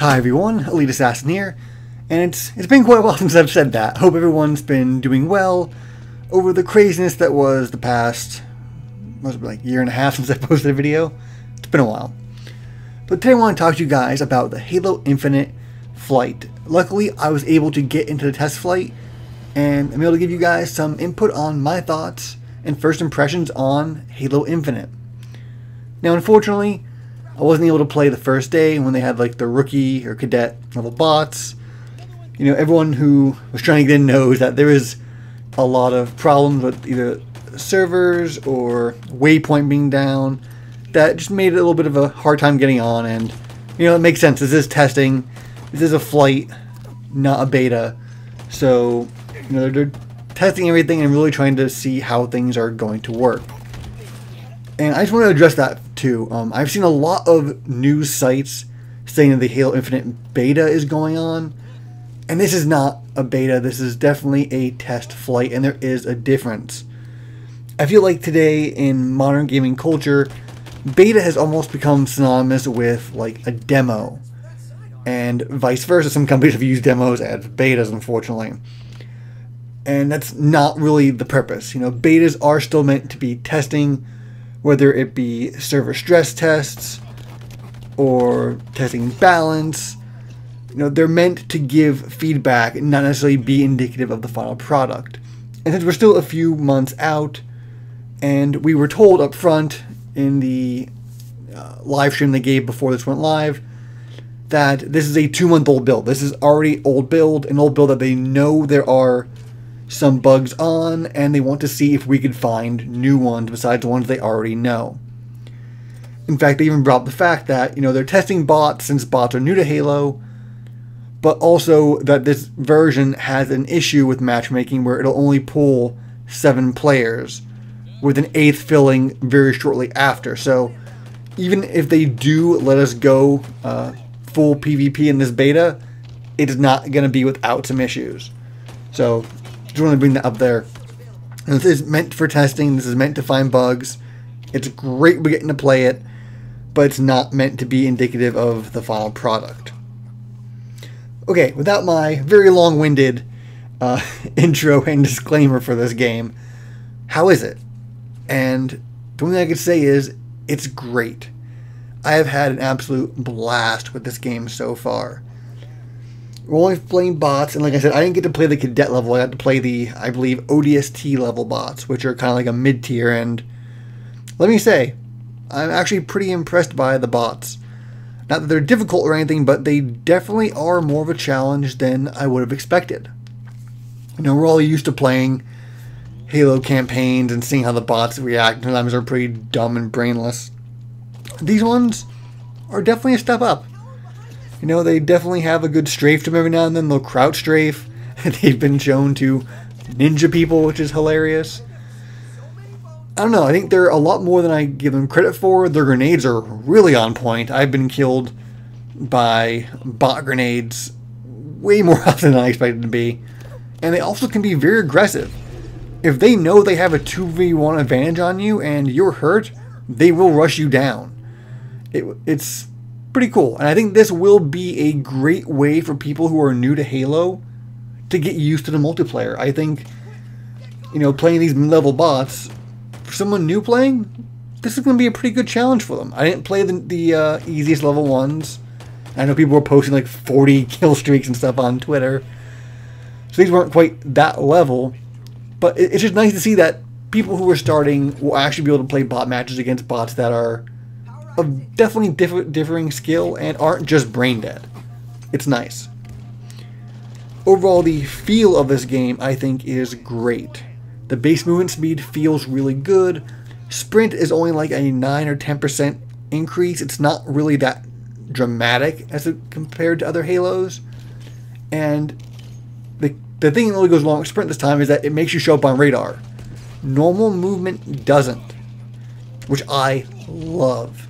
Hi everyone, Elite Assassin here, and it's been quite a while since I've said that. Hope everyone's been doing well over the craziness that was the past, must be like a year and a half since I posted a video. It's been a while. But today I want to talk to you guys about the Halo Infinite flight. Luckily, I was able to get into the test flight, and I'm able to give you guys some input on my thoughts and first impressions on Halo Infinite. Now, unfortunately, I wasn't able to play the first day when they had like the rookie or cadet level bots. You know, everyone who was trying to get in knows that there is a lot of problems with either servers or waypoint being down that just made it a little bit of a hard time getting on. And you know, it makes sense. This is testing. This is a flight, not a beta. So you know, they're testing everything and really trying to see how things are going to work. And I just want to address that too. I've seen a lot of news sites saying that the Halo Infinite beta is going on. And this is not a beta. This is definitely a test flight, and there is a difference. I feel like today in modern gaming culture, beta has almost become synonymous with like a demo. And vice versa. Some companies have used demos as betas, unfortunately. And that's not really the purpose. You know, betas are still meant to be testing, whether it be server stress tests or testing balance. You know, they're meant to give feedback and not necessarily be indicative of the final product. And since we're still a few months out, and we were told up front in the live stream they gave before this went live, that this is a 2-month-old build. This is already old build, an old build that they know there are some bugs on, and they want to see if we could find new ones besides the ones they already know. In fact, they even brought up the fact that, you know, they're testing bots since bots are new to Halo, but also that this version has an issue with matchmaking where it'll only pull 7 players, with an 8th filling very shortly after. So even if they do let us go full PvP in this beta, it is not going to be without some issues. So just want to bring that up there. And this is meant for testing. This is meant to find bugs. It's great we're getting to play it, but it's not meant to be indicative of the final product. Okay, without my very long-winded intro and disclaimer for this game, how is it? And the only thing I could say is it's great. I have had an absolute blast with this game so far. We're only playing bots, and like I said, I didn't get to play the cadet level. I got to play the, I believe, ODST level bots, which are kind of like a mid-tier, and let me say, I'm actually pretty impressed by the bots. Not that they're difficult or anything, but they definitely are more of a challenge than I would have expected. You know, we're all used to playing Halo campaigns and seeing how the bots react. Sometimes they're pretty dumb and brainless. These ones are definitely a step up. You know, they definitely have a good strafe to them every now and then. They'll crouch strafe. They've been shown to ninja people, which is hilarious. I don't know. I think they're a lot more than I give them credit for. Their grenades are really on point. I've been killed by bot grenades way more often than I expected to be. And they also can be very aggressive. If they know they have a 2v1 advantage on you and you're hurt, they will rush you down. It's pretty cool, and I think this will be a great way for people who are new to Halo to get used to the multiplayer. I think, you know, playing these mid-level bots, for someone new playing, this is going to be a pretty good challenge for them. I didn't play the easiest level ones. I know people were posting like 40 kill streaks and stuff on Twitter, so these weren't quite that level, but it's just nice to see that people who are starting will actually be able to play bot matches against bots that are of definitely differing skill and aren't just brain dead. It's nice. Overall, the feel of this game, I think, is great. The base movement speed feels really good. Sprint is only like a 9 or 10% increase. It's not really that dramatic as compared to other Halos. And the thing that really goes along with Sprint this time is that it makes you show up on radar. Normal movement doesn't, which I love.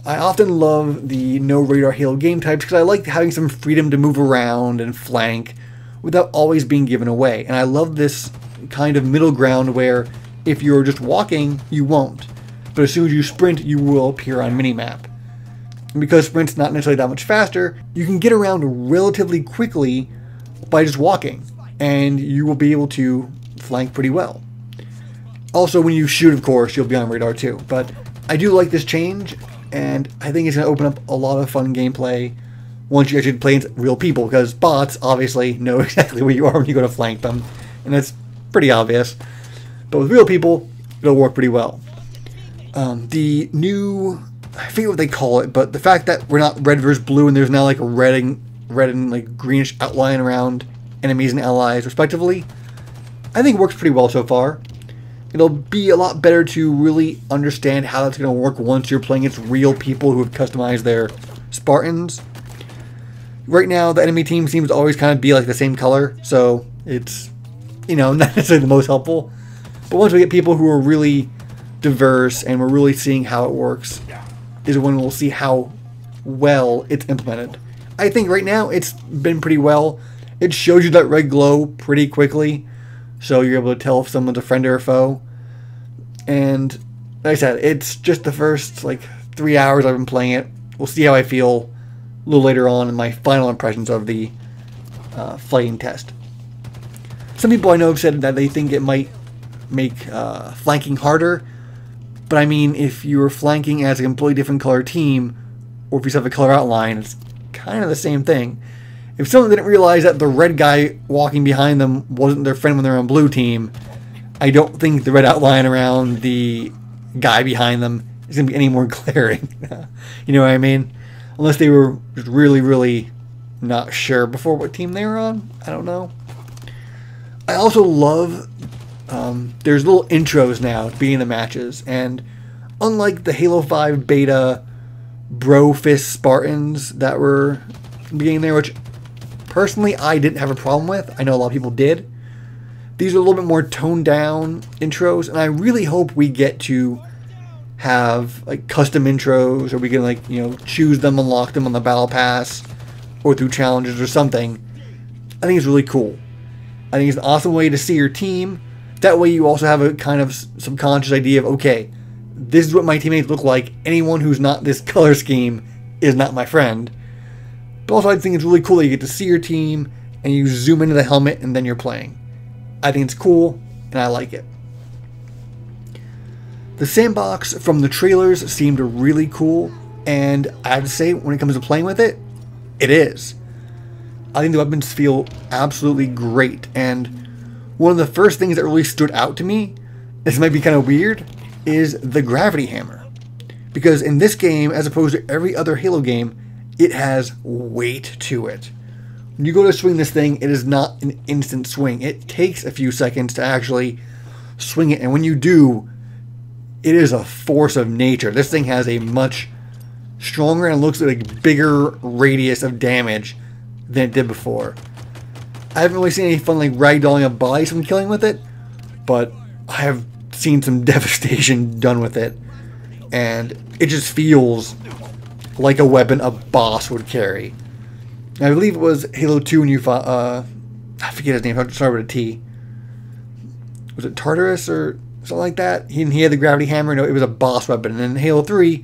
I often love the no radar Halo game types because I like having some freedom to move around and flank without always being given away. And I love this kind of middle ground where if you're just walking, you won't. But as soon as you sprint, you will appear on minimap. And because sprint's not necessarily that much faster, you can get around relatively quickly by just walking, and you will be able to flank pretty well. Also, when you shoot, of course, you'll be on radar too. But I do like this change, and I think it's going to open up a lot of fun gameplay once you actually play against real people, because bots obviously know exactly where you are when you go to flank them, and that's pretty obvious. But with real people, it'll work pretty well. The new, I forget what they call it, but the fact that we're not red versus blue and there's now like a red and like greenish outline around enemies and allies respectively, I think works pretty well so far. It'll be a lot better to really understand how that's going to work once you're playing against real people who have customized their Spartans. Right now, the enemy team seems to always kind of be like the same color, so it's, you know, not necessarily the most helpful. But once we get people who are really diverse and we're really seeing how it works, is when we'll see how well it's implemented. I think right now it's been pretty well. It shows you that red glow pretty quickly, so you're able to tell if someone's a friend or a foe. And like I said, it's just the first like 3 hours I've been playing it. We'll see how I feel a little later on in my final impressions of the fighting test. Some people I know have said that they think it might make flanking harder, but I mean, if you're flanking as a completely different color team, or if you just have a color outline, it's kind of the same thing. If someone didn't realize that the red guy walking behind them wasn't their friend when they're on blue team, I don't think the red outline around the guy behind them is going to be any more glaring. You know what I mean? Unless they were just really, really not sure before what team they were on. I don't know. I also love there's little intros now to be in the matches, and unlike the Halo 5 beta bro fist Spartans that were being there, which personally I didn't have a problem with, I know a lot of people did, these are a little bit more toned down intros, and I really hope we get to have like custom intros, or we can like, you know, choose them, unlock them on the battle pass or through challenges or something. I think it's really cool. I think it's an awesome way to see your team. That way you also have a kind of subconscious idea of, okay, this is what my teammates look like. Anyone who's not this color scheme is not my friend. But also I think it's really cool that you get to see your team and you zoom into the helmet and then you're playing. I think it's cool and I like it. The sandbox from the trailers seemed really cool, and I have to say, when it comes to playing with it, it is. I think the weapons feel absolutely great, and one of the first things that really stood out to me, this might be kind of weird, is the gravity hammer. Because in this game, as opposed to every other Halo game, it has weight to it. When you go to swing this thing, it is not an instant swing. It takes a few seconds to actually swing it, and when you do, it is a force of nature. This thing has a much stronger and looks like a bigger radius of damage than it did before. I haven't really seen any fun like ragdolling of bodies from killing with it, but I have seen some devastation done with it, and it just feels like a weapon a boss would carry. I believe it was Halo 2 when you fought, I forget his name, I'll start with a T. Was it Tartarus or something like that? He had the gravity hammer. No, it was a boss weapon. And in Halo 3,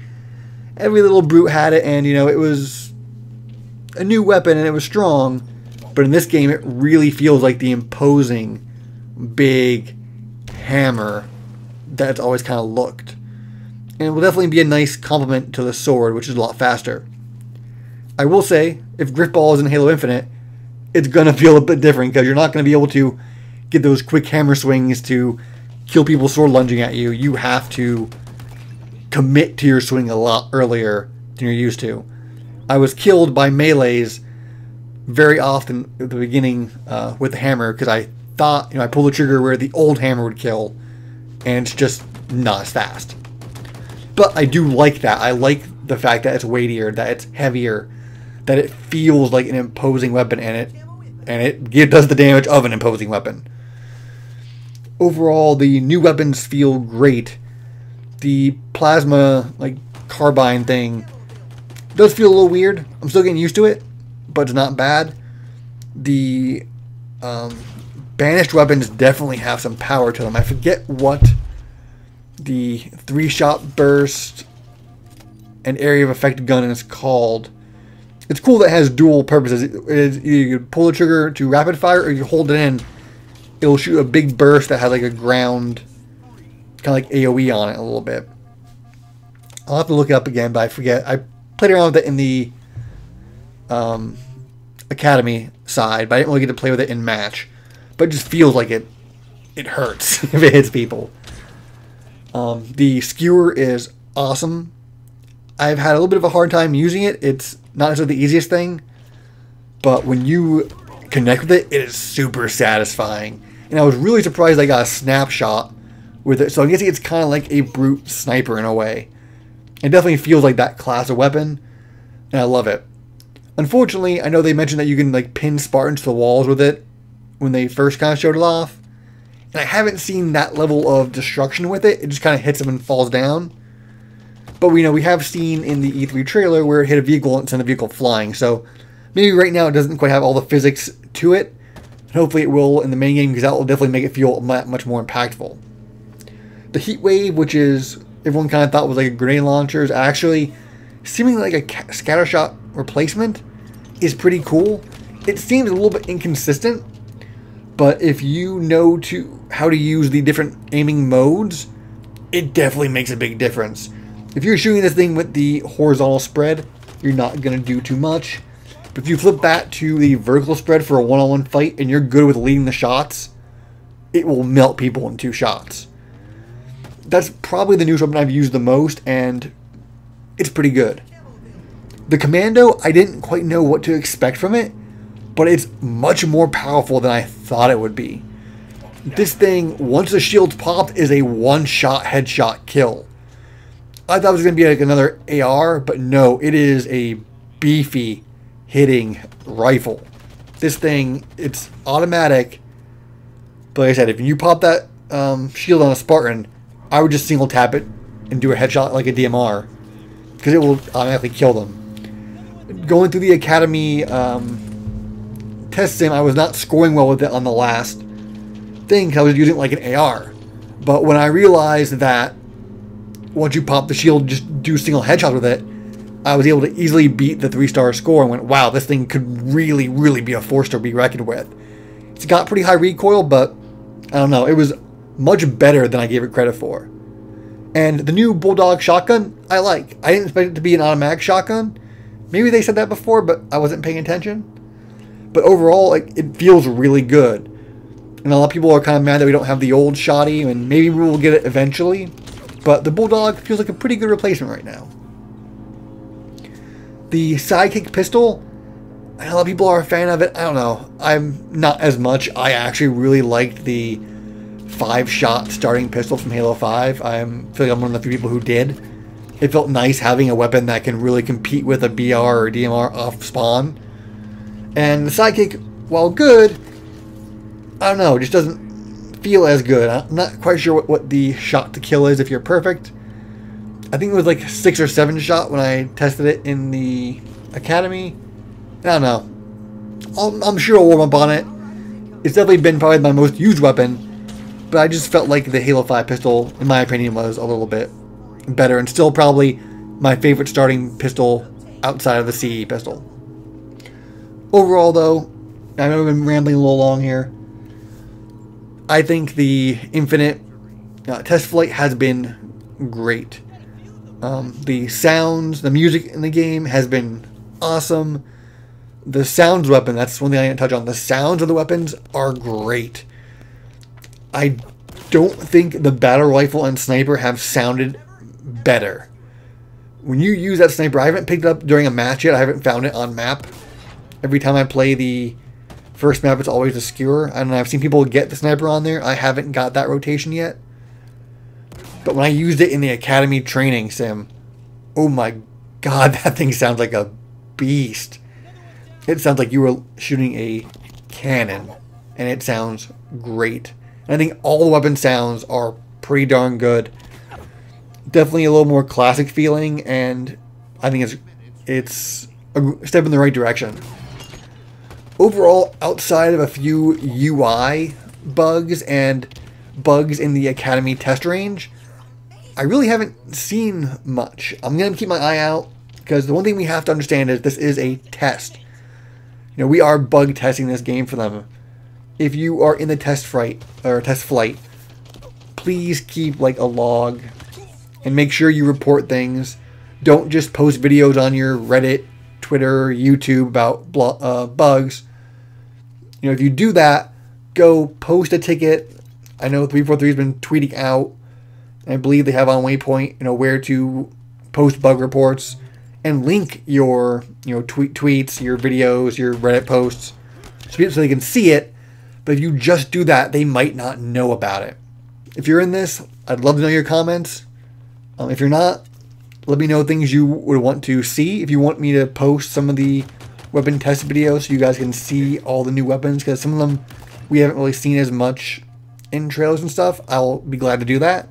every little brute had it, and, you know, it was a new weapon, and it was strong. But in this game, it really feels like the imposing, big hammer that's always kind of looked. And it will definitely be a nice complement to the sword, which is a lot faster. I will say, if Griffball is in Halo Infinite, it's going to feel a bit different, because you're not going to be able to get those quick hammer swings to kill people sword lunging at you. You have to commit to your swing a lot earlier than you're used to. I was killed by melees very often at the beginning with the hammer, because I thought, you know, I pulled the trigger where the old hammer would kill, and it's just not as fast. But I do like that. I like the fact that it's weightier, that it's heavier, that it feels like an imposing weapon, and it does the damage of an imposing weapon. Overall, the new weapons feel great. The plasma, like, carbine thing does feel a little weird. I'm still getting used to it, but it's not bad. The banished weapons definitely have some power to them. I forget what the 3-shot burst an area of effect gun, and it's called. It's cool that it has dual purposes. You pull the trigger to rapid fire, or you hold it in. It'll shoot a big burst that has like a ground, kind of like AoE on it a little bit. I'll have to look it up again, but I forget. I played around with it in the Academy side, but I didn't really get to play with it in match. But it just feels like it hurts if it hits people. The skewer is awesome. I've had a little bit of a hard time using it. It's not necessarily the easiest thing, but when you connect with it, it is super satisfying. And I was really surprised I got a snapshot with it. So I'm guessing it's kind of like a brute sniper in a way. It definitely feels like that class of weapon, and I love it. Unfortunately, I know they mentioned that you can like pin Spartans to the walls with it when they first kind of showed it off. And I haven't seen that level of destruction with it. It just kind of hits them and falls down. But we have seen in the E3 trailer where it hit a vehicle and sent the vehicle flying. So maybe right now it doesn't quite have all the physics to it. And hopefully it will in the main game, because that will definitely make it feel much more impactful. The heat wave, which is everyone kind of thought was like a grenade launcher, is actually seemingly like a scatter shot replacement, is pretty cool. It seems a little bit inconsistent, but if you know how to use the different aiming modes, it definitely makes a big difference. If you're shooting this thing with the horizontal spread, you're not going to do too much. But if you flip that to the vertical spread for a one-on-one fight and you're good with leading the shots, it will melt people in 2 shots. That's probably the newest weapon I've used the most, and it's pretty good. The Commando, I didn't quite know what to expect from it, but it's much more powerful than I thought it would be. This thing, once the shield's popped, is a one-shot headshot kill. I thought it was going to be like another AR, but no, it is a beefy hitting rifle. This thing, it's automatic, but like I said, if you pop that shield on a Spartan, I would just single tap it and do a headshot like a DMR, because it will automatically kill them. Going through the Academy test sim, I was not scoring well with it on the last thing, because I was using it like an AR. But when I realized that once you pop the shield, just do single headshots with it, I was able to easily beat the 3-star score and went, wow, this thing could really, really be a force to be reckoned with. It's got pretty high recoil, but I don't know, it was much better than I gave it credit for. And the new Bulldog shotgun, I like. I didn't expect it to be an automatic shotgun. Maybe they said that before, but I wasn't paying attention. But overall, it feels really good. And a lot of people are kind of mad that we don't have the old shotty, and maybe we will get it eventually. But the Bulldog feels like a pretty good replacement right now. The sidekick pistol, I know a lot of people are a fan of it. I don't know. I'm not as much. I actually really liked the 5-shot starting pistol from Halo 5. I feel like I'm one of the few people who did. It felt nice having a weapon that can really compete with a BR or DMR off spawn. And the sidekick, while good, I don't know, it just doesn't feel as good. I'm not quite sure what the shot to kill is if you're perfect. I think it was like 6 or 7 shot when I tested it in the Academy. I don't know. I'm sure I'll warm up on it. It's definitely been probably my most used weapon, but I just felt like the Halo 5 pistol, in my opinion, was a little bit better, and still probably my favorite starting pistol outside of the CE pistol. Overall, though, I know I've been rambling a little long here. I think the Infinite test flight has been great. The sounds, the music in the game has been awesome. The sounds weapon, that's one thing I didn't touch on. The sounds of the weapons are great. I don't think the battle rifle and sniper have sounded better. When you use that sniper, I haven't picked it up during a match yet. I haven't found it on map. Every time I play the first map, it's always a skewer. I don't know, I've seen people get the sniper on there. I haven't got that rotation yet. But when I used it in the Academy training sim, oh my god, that thing sounds like a beast. It sounds like you were shooting a cannon, and it sounds great. And I think all the weapon sounds are pretty darn good. Definitely a little more classic feeling, and I think it's a step in the right direction. Overall, outside of a few UI bugs and bugs in the Academy test range, I really haven't seen much. I'm going to keep my eye out, because the one thing we have to understand is this is a test. You know, we are bug testing this game for them. If you are in the test flight, please keep like a log and make sure you report things. Don't just post videos on your Reddit, Twitter, YouTube about bugs. You know, if you do that, go post a ticket. I know 343 has been tweeting out. I believe they have on Waypoint, you know, where to post bug reports and link your, you know, tweets, your videos, your Reddit posts, so they can see it. But if you just do that, they might not know about it. If you're in this, I'd love to know your comments. If you're not, let me know things you would want to see. If you want me to post some of the weapon test videos so you guys can see all the new weapons, because some of them we haven't really seen as much in trailers and stuff, I'll be glad to do that.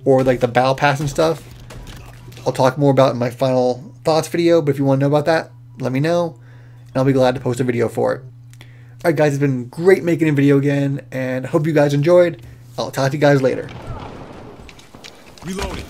Or like the battle pass and stuff, I'll talk more about in my final thoughts video. But if you want to know about that, let me know, and I'll be glad to post a video for it. Alright guys, it's been great making a video again, and I hope you guys enjoyed. I'll talk to you guys later. Reloading.